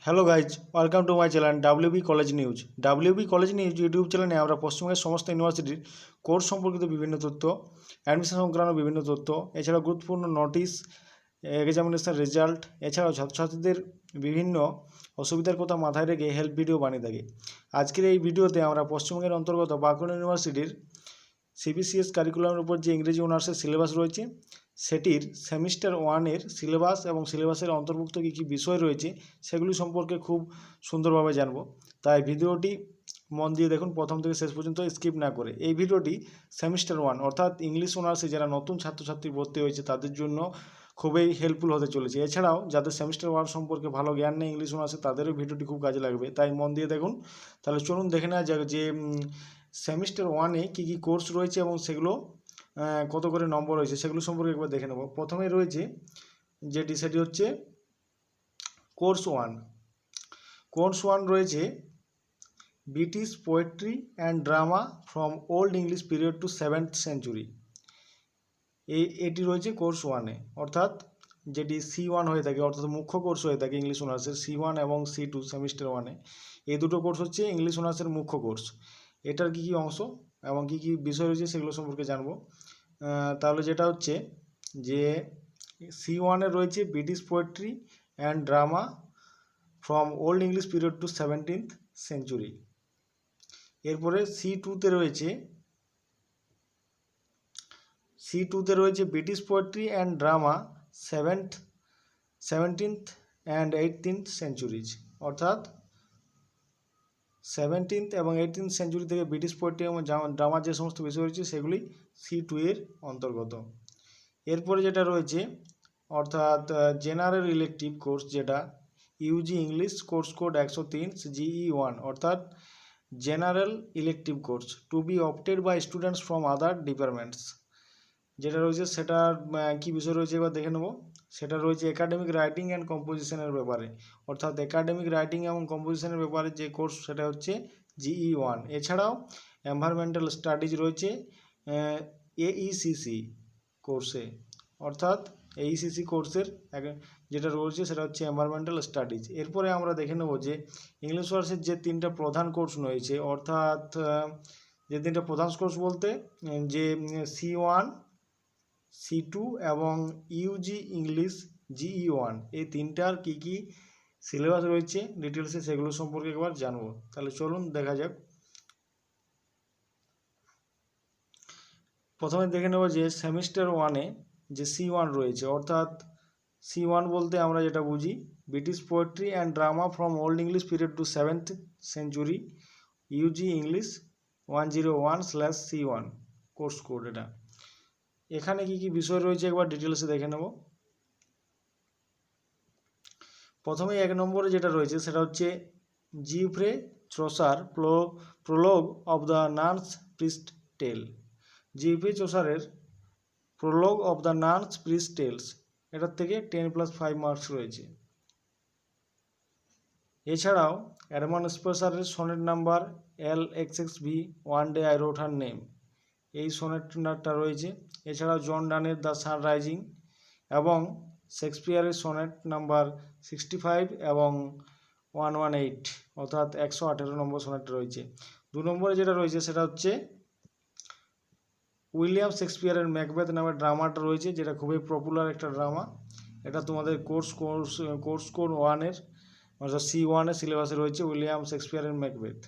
Hello guys, welcome to my channel WB college news. WB college news YouTube চ্যানেলে আমরা পশ্চিমবঙ্গের সমস্ত ইউনিভার্সিটির কোর্স সম্পর্কিত বিভিন্ন তথ্য, অ্যাডমিশন সংক্রান্ত বিভিন্ন তথ্য, এছাড়াও গুরুত্বপূর্ণ নোটিশ, এক্সামিনেশন রেজাল্ট, এছাড়াও ছাত্রছাত্রীদের বিভিন্ন অসুবিধার কথা মাথায় রেখে হেল্প ভিডিও বানিয়ে থাকি। আজকের এই ভিডিওতে আমরা পশ্চিমবঙ্গের অন্তর্গত বাঁকুড়া ইউনিভার্সিটির সিবিসিএস কারিকুলামের উপর যে ইংরেজি অনার্সের সিলেবাস রয়েছে সেটির সেমিস্টার ওয়ানের সিলেবাস এবং সিলেবাসের অন্তর্ভুক্ত কী কী বিষয় রয়েছে সেগুলি সম্পর্কে খুব সুন্দরভাবে জানব। তাই ভিডিওটি মন দিয়ে দেখুন প্রথম থেকে শেষ পর্যন্ত, স্কিপ না করে। এই ভিডিওটি সেমিস্টার ওয়ান অর্থাৎ ইংলিশ অনার্সে যারা নতুন ছাত্রছাত্রী ভর্তি হয়েছে তাদের জন্য খুবই হেল্পফুল হতে চলেছে। এছাড়াও যাদের সেমিস্টার ওয়ান সম্পর্কে ভালো জ্ঞান নেই ইংলিশ অনার্সে তাদেরও ভিডিওটি খুব কাজে লাগবে, তাই মন দিয়ে দেখুন। তাহলে চলুন দেখে নেওয়া যাক যে সেমিস্টার ওয়ানে কী কী কোর্স রয়েছে এবং সেগুলো কত করে নম্বর রয়েছে সেগুলো সম্পর্কে একবার দেখে নেব। প্রথমে রয়েছে সেটি হচ্ছে কোর্স ওয়ান। কোর্স ওয়ান রয়েছে British poetry and drama from old English period to 7th century. এটি রয়েছে কোর্স ওয়ানে, অর্থাৎ যেটি C1 হয়ে থাকে, অর্থাৎ মুখ্য কোর্স হয়ে থাকে ইংলিশ অনার্সের C1 এবং C2 সেমিস্টার ওয়ানে। এই দুটো কোর্স হচ্ছে ইংলিশ অনার্সের মুখ্য কোর্স। এটার কী কী অংশ এবং কী কী বিষয় রয়েছে সেগুলো সম্পর্কে জানবো। তাহলে যেটা হচ্ছে যে C1-এ রয়েছে British poetry and drama from old English period to 17th century. এরপরে C2-তে রয়েছে British poetry and drama 17th and 18th centuries, অর্থাৎ 17th এবং 18th সেঞ্চুরি থেকে ব্রিটিশ পোয়েট্রি এবং ড্রামার যে সমস্ত বিষয় রয়েছে সেগুলি C2 এর অন্তর্গত। এরপরে যেটা রয়েছে অর্থাৎ জেনারেল ইলেকটিভ কোর্স, যেটা UG English course code 103 GE1, অর্থাৎ general elective course to be opted by students from other departments. যেটা রয়েছে সেটার কী বিষয় রয়েছে এবার দেখে নেব। সেটা রয়েছে একাডেমিক রাইটিং অ্যান্ড কম্পোজিশনের ব্যাপারে, অর্থাৎ একাডেমিক রাইটিং এবং কম্পোজিশনের ব্যাপারে যে কোর্স সেটা হচ্ছে GE1। এছাড়াও এনভায়রনমেন্টাল স্টাডিজ রয়েছে AECC কোর্সে, অর্থাৎ AECC কোর্সের যেটা রয়েছে সেটা হচ্ছে এনভায়রনমেন্টাল স্টাডিজ। এরপরে আমরা দেখে নেব যে ইংলিশ অনার্সের যে তিনটা প্রধান কোর্স রয়েছে, অর্থাৎ যে তিনটা প্রধান কোর্স বলতে যে C1, C2 এবং ইউজি ইংলিশ GE1, এই তিনটার কী কী সিলেবাস রয়েছে ডিটেলসে সেগুলো সম্পর্কে একবার জানবো। তাহলে চলুন দেখা যাক। প্রথমে দেখে নেব যে সেমিস্টার ওয়ানে যে C1 রয়েছে, অর্থাৎ C1 বলতে আমরা যেটা বুঝি British poetry and drama from old English period to 7th century, UG English 101/C1 course code. এটা এখানে কী কী বিষয় রয়েছে একবার ডিটেলসে দেখে নেব। প্রথমে 1 নম্বরে যেটা রয়েছে সেটা হচ্ছে Geoffrey Chaucer prologue of the nun's priest tale. Geoffrey চসারের prologue of the nun's priest tales, এটার থেকে 10+5 মার্কস রয়েছে। এছাড়াও এডমন্ড স্পেন্সারের sonnet number LXXV one day I wrote her name, এই সনেটটা রয়েছে। এছাড়াও জন ডানের দ্য সানরাইজিং এবং শেক্সপিয়ারের সনেট নাম্বার 65 এবং 118, অর্থাৎ 118 নম্বর সনেট রয়েছে। 2 নম্বরে যেটা রয়েছে সেটা হচ্ছে উইলিয়াম শেক্সপিয়ারের ম্যাকবেথ নামের ড্রামাটা রয়েছে, যেটা খুবই পপুলার একটা ড্রামা। এটা তোমাদের কোর্স কোড ওয়ানের অর্থাৎ C1-এর সিলেবাসে রয়েছে উইলিয়াম শেক্সপিয়ারের ম্যাকবেথ।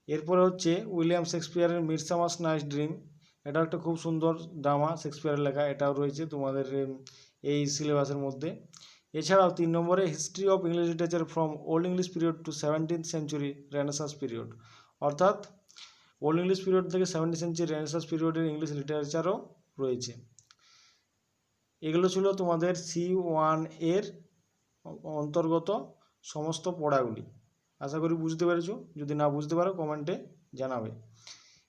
এরপরে হচ্ছে উইলিয়াম শেক্সপিয়ারের মিডসামার নাইটস ড্রিম, এটা একটা খুব সুন্দর ড্রামা শেক্সপিয়ারের লেখা, এটাও রয়েছে তোমাদের এই সিলেবাসের মধ্যে। এছাড়াও 3 নম্বরে history of English literature from old English period to 17th century renaissance period, অর্থাৎ ওল্ড ইংলিশ পিরিয়ড থেকে 17th সেঞ্চুরি রেনেসাঁস পিরিয়ডের ইংলিশ লিটারেচারও রয়েছে। এগুলো ছিল তোমাদের C1 এর অন্তর্গত সমস্ত পড়াগুলি। আশা করি বুঝতে পেরেছো, যদি না বুঝতে পারো কমেন্টে জানাবে।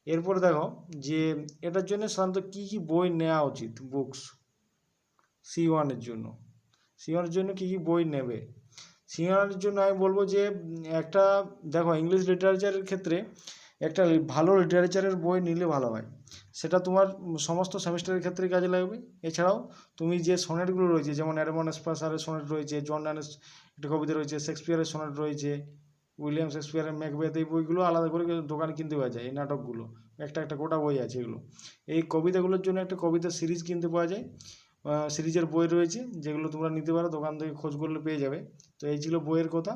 এরপরে দেখো যে এটার জন্য সাধারণত কী কী বই নেওয়া উচিত, বুকস C1-এর জন্য। C1-এর জন্য কী কী বই নেবে, C1-এর জন্য আমি বলবো যে একটা দেখো ইংলিশ লিটারেচারের ক্ষেত্রে একটা ভালো লিটারেচারের বই নিলে ভালো হয়। সেটা তোমার সমস্ত সেমিস্টারের ক্ষেত্রে কাজে লাগবে। এছাড়াও তুমি যে সনেটগুলো রয়েছে, যেমন অ্যাডমন্ড স্পেন্সারের সনেট রয়েছে, জন ডানের একটা কবিতা রয়েছে, শেক্সপিয়ারের সনেট রয়েছে, উইলিয়াম শেক্সপিয়ারের ম্যাকবেথ, এই বইগুলো আলাদা করে দোকানে কিনতে পাওয়া যায়। এই নাটকগুলো একটা একটা গোটা বই আছে এগুলো। এই কবিতাগুলোর জন্য একটা কবিতা সিরিজ কিনতে পাওয়া যায়, সিরিজের বই রয়েছে, যেগুলো তোমরা নিতে পারো, দোকান থেকে খোঁজ করলে পেয়ে যাবে। তো এই ছিল বইয়ের কথা।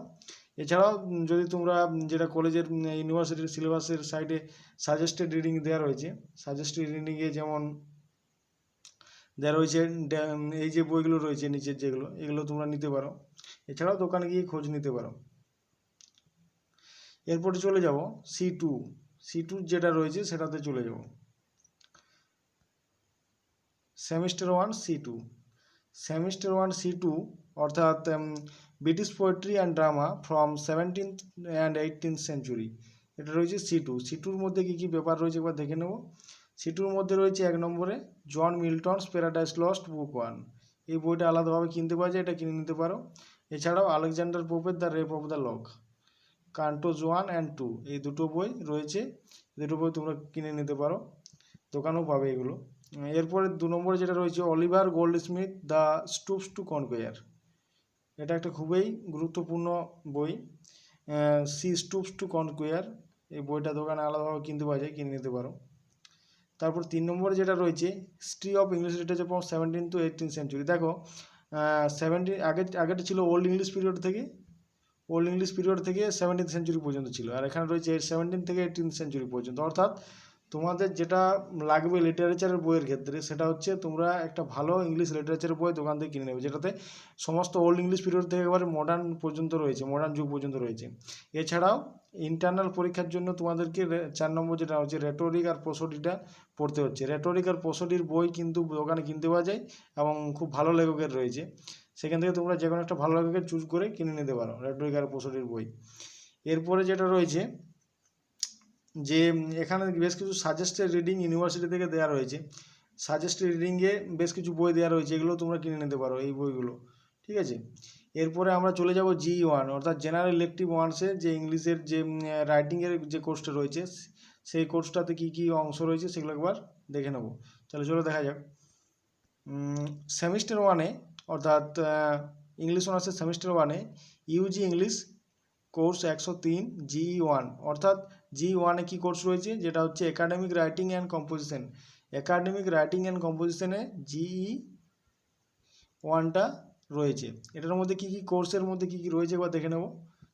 এছাড়াও যদি তোমরা যেটা কলেজের ইউনিভার্সিটির সিলেবাসের সাইডে সাজেস্টেড রিডিং দেওয়া রয়েছে, সাজেস্টেড রিডিংয়ে যেমন দেওয়া রয়েছে এই যে বইগুলো রয়েছে নিচের যেগুলো, এগুলো তোমরা নিতে পারো। এছাড়াও দোকানে গিয়ে খোঁজ নিতে পারো। এরপরে চলে যাব C2 যেটা রয়েছে সেটাতে চলে যাব। সেমিস্টার 1 C2 অর্থাৎ British poetry and drama from 17th and 18th century, এটা রয়েছে C2-র মধ্যে কী কী ব্যাপার রয়েছে একবার দেখে নেব। C2-র মধ্যে রয়েছে 1 নম্বরে জন মিল্টনস প্যারাডাইস লস্ট বুক 1, এই বইটা আলাদাভাবে কিনতে পাওয়া যায়, এটা কিনে নিতে পারো। এছাড়াও আলেকজান্ডার পোপের the rape of the lock, cantos 1 and 2, এই দুটো বই রয়েছে, দুটো বই তোমরা কিনে নিতে পারো, দোকানেও পাবে এগুলো। এরপরে 2 নম্বরে যেটা রয়েছে Oliver Goldsmith the stoops to conquer, এটা একটা খুবই গুরুত্বপূর্ণ বই, সি স্টুপস টু কনকোয়ার, এই বইটা দোকানে আলাদাভাবে কিনতে পাওয়া যায়, কিনে নিতে পারো। তারপর 3 নম্বরে যেটা রয়েছে history of English literature from 17th to 18th century. দেখো 17 আগেটা ছিল ওল্ড ইংলিশ পিরিয়ড থেকে 17th সেঞ্চুরি পর্যন্ত ছিল, আর এখানে রয়েছে 17 থেকে 18th সেঞ্চুরি পর্যন্ত। অর্থাৎ তোমাদের যেটা লাগবে লিটারেচারের বইয়ের ক্ষেত্রে সেটা হচ্ছে তোমরা একটা ভালো ইংলিশ লিটারেচারের বই দোকান থেকে কিনে নেবে, যেটাতে সমস্ত ওল্ড ইংলিশ পিরিয়ড থেকে একেবারে মডার্ন পর্যন্ত রয়েছে, মডার্ন যুগ পর্যন্ত রয়েছে। এছাড়াও ইন্টারনাল পরীক্ষার জন্য তোমাদেরকে 4 নম্বর যেটা হচ্ছে রেটোরিক আর প্রোসোডিটা পড়তে হচ্ছে। রেটোরিক আর প্রোসোডির বই কিন্তু দোকানে কিনতে পাওয়া যায় এবং খুব ভালো লেখকের রয়েছে, সেখান থেকে তোমরা যে কোনো একটা ভালো লেখকের চুজ করে কিনে নিতে পারো রেটোরিক আর প্রোসোডির বই। এরপরে যেটা রয়েছে যে এখানে বেশ কিছু সাজেস্টেড রিডিং ইউনিভার্সিটি থেকে দেওয়া রয়েছে, সাজেস্টেড রিডিংয়ে বেশ কিছু বই দেওয়া রয়েছে, এগুলো তোমরা কিনে নিতে পারো এই বইগুলো, ঠিক আছে। এরপরে আমরা চলে যাব GE1 অর্থাৎ জেনারেল ইলেকটিভ ওয়ান্সে, যে ইংলিশের যে রাইটিংয়ের যে কোর্সটা রয়েছে সেই কোর্সটাতে কী কী অংশ রয়েছে সেগুলো একবার দেখে নেব। তাহলে চলো দেখা যাক। সেমিস্টার 1-এ অর্থাৎ ইংলিশ অনার্সের সেমিস্টার 1-এ ইউজি ইংলিশ কোর্স 103 GE1, অর্থাৎ GE1-এ কী কোর্স রয়েছে, যেটা হচ্ছে academic writing and composition. Academic writing and কম্পোজিশনে GE1টা রয়েছে। এটার মধ্যে কী কী কোর্সের মধ্যে কী কী রয়েছে একবার দেখে নেব।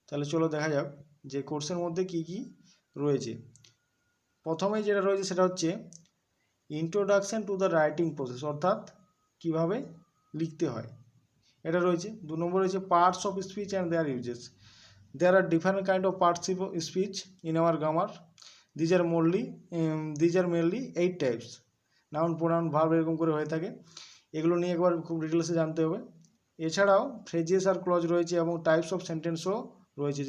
তাহলে চলো দেখা যাক যে কোর্সের মধ্যে কী কী রয়েছে। প্রথমেই যেটা রয়েছে সেটা হচ্ছে introduction to the writing process, অর্থাৎ কীভাবে লিখতে হয়, এটা রয়েছে। 2 নম্বর রয়েছে parts of speech and their uses. There are different kind of parts of speech in our grammar. These are mainly 8 types. Noun, pronoun, verb এরকম করে হয়ে থাকে, এগুলো নিয়ে একবার খুব ডিটেলসে জানতে হবে। এছাড়াও ফ্রেজেস আর ক্লজ রয়েছে এবং টাইপস অফ সেন্টেন্সও রয়েছে,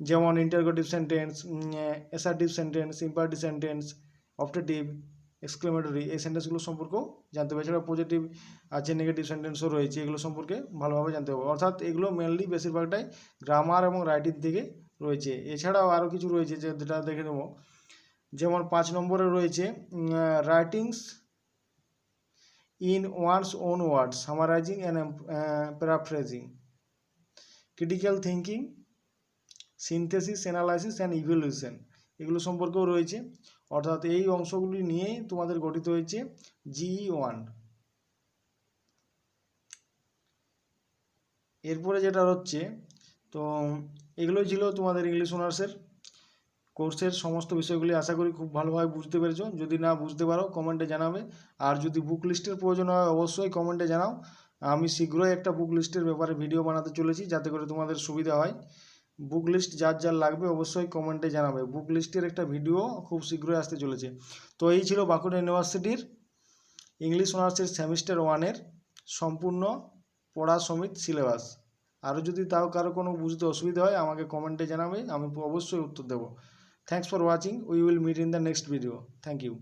যেমন interrogative sentence, assertive sentence, imperative sentence, optative, exclamatory, এই সেন্টেন্সগুলো সম্পর্কেও জানতে হবে। এছাড়া পজিটিভ আছে, নেগেটিভ সেন্টেন্সও রয়েছে, এগুলো সম্পর্কে ভালোভাবে জানতে হবে। অর্থাৎ এগুলো মেনলি বেশিরভাগটাই গ্রামার এবং রাইটিং থেকে রয়েছে। এছাড়াও আরও কিছু রয়েছে যেটা দেখে নেব, যেমন 5 নম্বরে রয়েছে writings in one's own words, summarising and paraphrasing, critical thinking, synthesis, analysis and evaluation, এগুলো সম্পর্কেও রয়েছে। অর্থাৎ এই অংশগুলি নিয়েই তোমাদের গঠিত হয়েছে GE1। এরপরে যেটা হচ্ছে, তো এগুলোই ছিল তোমাদের ইংলিশ অনার্সের কোর্সের সমস্ত বিষয়গুলি। আশা করি খুব ভালোভাবে বুঝতে পেরেছো। যদি না বুঝতে পারো কমেন্টে জানাবে, আর যদি বুক লিস্টের প্রয়োজন হয় অবশ্যই কমেন্টে জানাও। আমি শীঘ্রই একটা বুক লিস্টের ব্যাপারে ভিডিও বানাতে চলেছি, যাতে করে তোমাদের সুবিধা হয়। বুক লিস্ট যার লাগবে অবশ্যই কমেন্টে জানাবে। বুক লিস্টের একটা ভিডিও খুব শীঘ্রই আসতে চলেছে। তো এই ছিল বাঁকুড়া ইউনিভার্সিটির ইংলিশ অনার্সের সেমিস্টার 1-এর সম্পূর্ণ পড়া সমেত সিলেবাস। আরও যদি তাও কারো কোনো বুঝতে অসুবিধা হয় আমাকে কমেন্টে জানাবে, আমি অবশ্যই উত্তর দেবো। Thanks for watching, we will meet in the next video. Thank you.